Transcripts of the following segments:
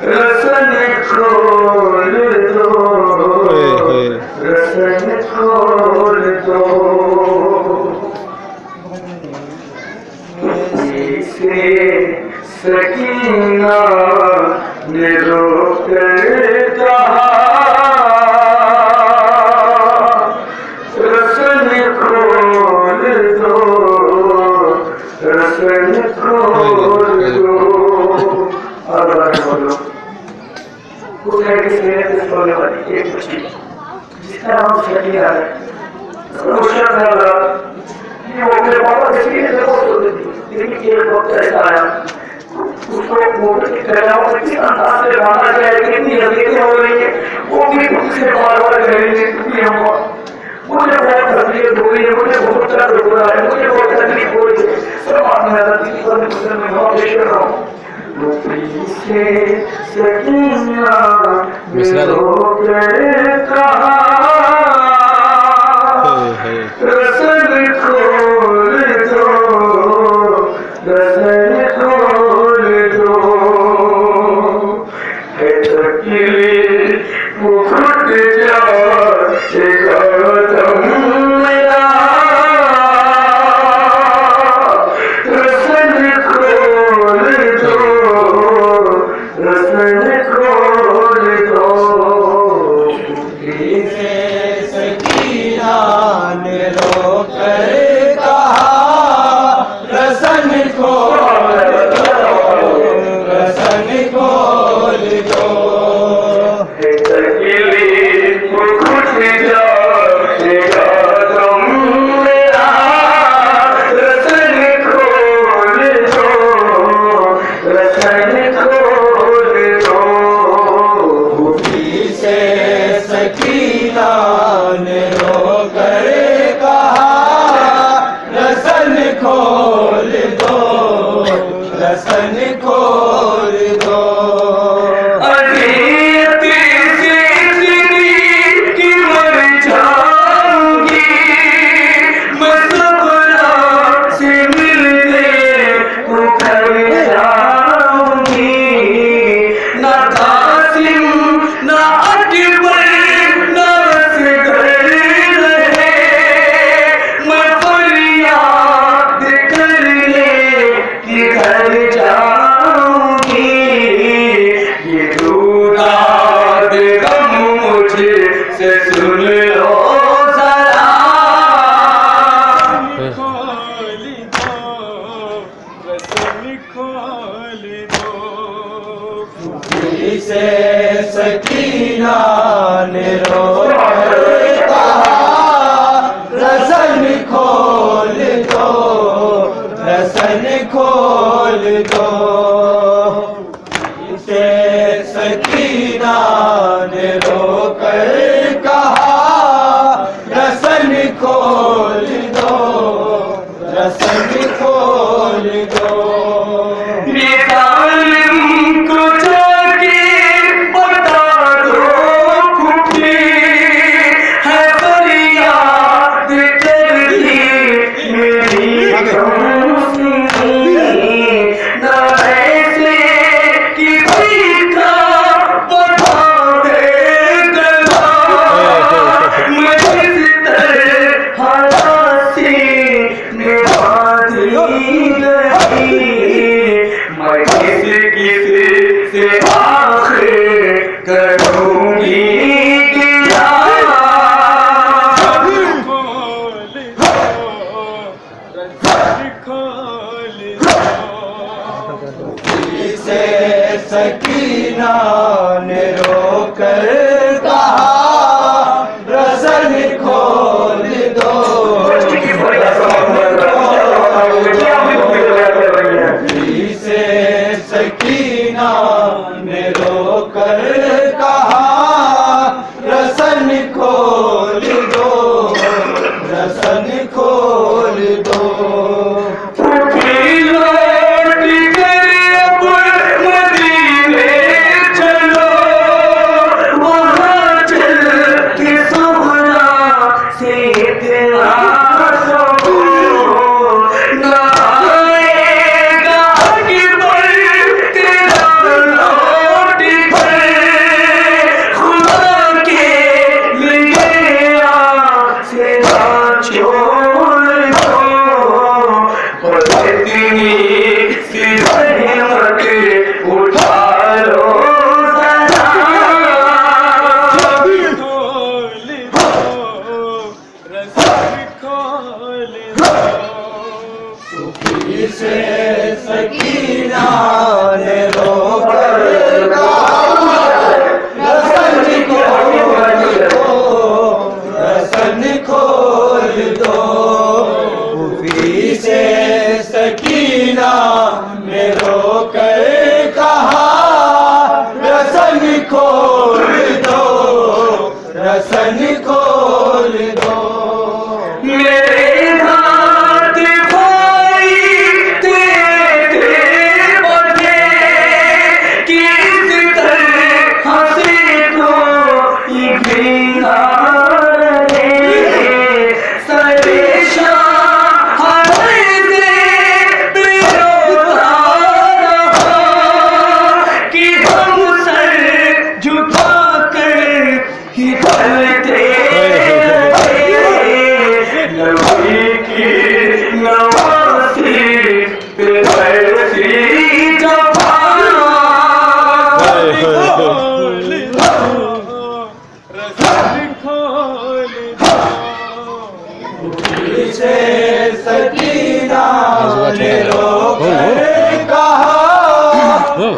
रसन खोल दो, रसन खोल दो, इसे सकीना ने रोकर कहा, रसन खोल दो, रसन खोल दो। और बोलो कुछ है किसी बोलने वाली एक बच्ची जिसका नाम शकीना है, रोशन है कि वो मेरे पापा से लेकिन एक वक्त ऐसा आया उसको मोटर की तरह किस अंदाज से माना जाए, कितनी हकीकत हो रही है वो भी उससे बार बार कह रही है कि हम मुझे बहुत तकलीफ हो रही है, मुझे बहुत दर्द हो रहा है, मुझे बहुत तकलीफ हो रही है, सब आदमी आता है कि मैं बहुत पेश कर रहा हूँ। वो पीछे सकीना कहा, रसन खोल दो, रसन खोल दो, है तकलीफ वो फट जाएगा दम मेरा, रसन खोल दो, रसन खोल दो। सकीना ने रोकर कहा, रसन खोल दो, रसन खोल दो, तकलीफ खुद जाएगा दम मेरा, रसन खोल दो, रसन खोल दो। से सकीना ने रोकर कहा, रसन खोल दो, रसन खोल दो, से सुन लो जरा, खोल दो, रसन खोल दो, से सकीना ने रोकर कहा, रसन खोल दो, रसन खोल दो, से सकीना ने रोकर कहा, रसन खोल दो, रसन खोल दो, को जाके बता दो फूटी है फरियाद करती मेरी ना ऐसे किसी का बता दे गला, मैं इस तरह हरासी निभाती गई, मैं किसी से आखिर करूंगी क्या, खोल दो, रसन खोल दो, से सकीना ने रोकर कहा, रसन खोल दो, से सकीना ने रोकर कहा, रसन खोल दो, रसन खोल दो, मदीने चलो वो इतनी सी रहमत उठा लो सदा। खोल दो रस्म खोल दो। से सकीना ने रोकर कहा रसन खोल दो, रसन खोल दो। उफी से सकीना ने रोकर कहा रसन खोल दो, रसन खोल दो। मेरे हाथ भाई तेरे बंधे किस तरह हंसी को ये घृणा रहे। सरेशान हरे से रोता रहा कि हम सर झुका कर ही चलते नबी की नवासी पे बरसी जवान। खोल दो रस्म खोल दो। से सकीना ने रोकर कहा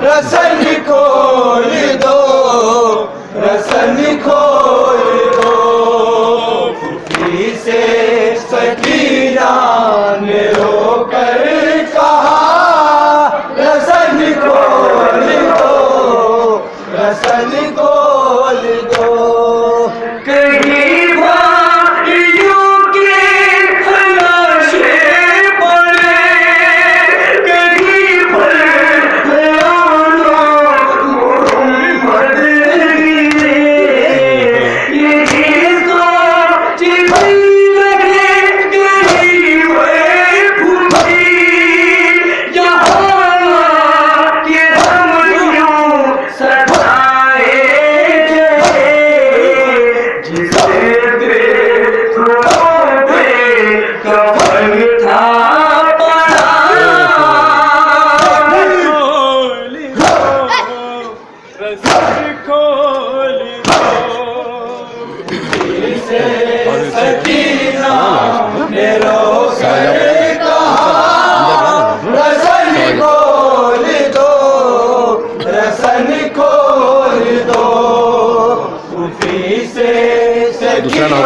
रसन खोल दो, रसन खोल दो। फूफी से सकीना ने रोकर कहा रसन खोल दो, रसन खोल दो। कहीं भाइयों के हलाशे पड़े, कहीं पर मोहम्मद गिरे। ये सोच नहीं लगे कहीं वे भूली यहाँ के हम यूं सताए गए। जिसे देखो बे कफन था पड़ा। खोल दो रस्म खोल दो। से सकीना ने रोकर कहा रसन खोल दो, रसन खोल दो। उफी से सकीना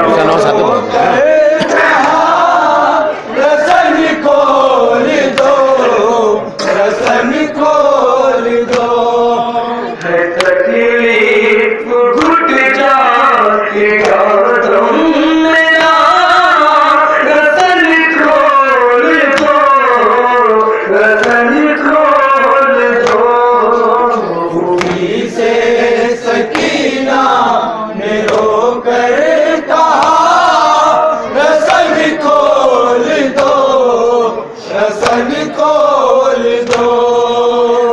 ने रोकर कहा रसन खोल दो, रसन खोल दो। है तकलीफ घुट जाती गौतम मेरा, रतन खोल दो, रतन खोल दो। उफी से सकीना ने रोकर कहा रसन खोल दो, रसन खोल दो।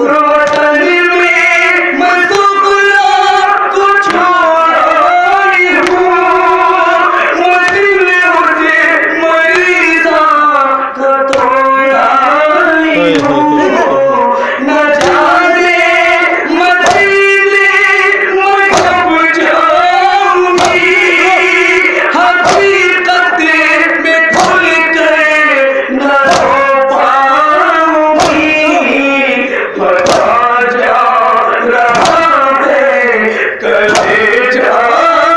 वतन में मसुगला को छोड़ी हूँ, दिल उसे मरीजा का तोड़ाई हूँ। न जाने मदीने में कब जाऊंगी, हकीकत में खुल कर न रो पाऊंगी। पता जा रहा है कलेजा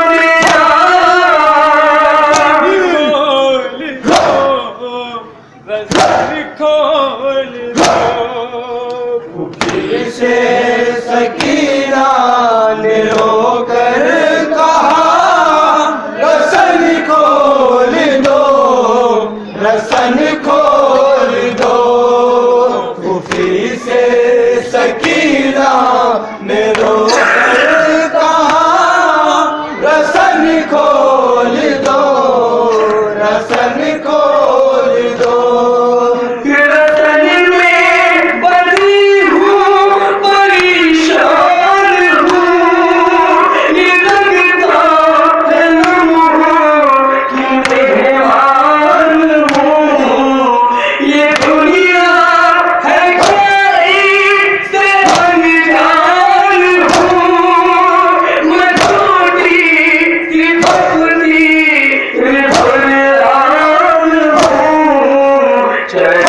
मेरा। खोल दो रस्म खोल दो। से सकीना ने रोकर कहा रसन खोल दो, रसन खोल दो। उफी से सकीना ने रोकर कहा रसन खोल दो, रसन खोल दो। रतन में बनी हूँ परेशान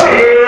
हे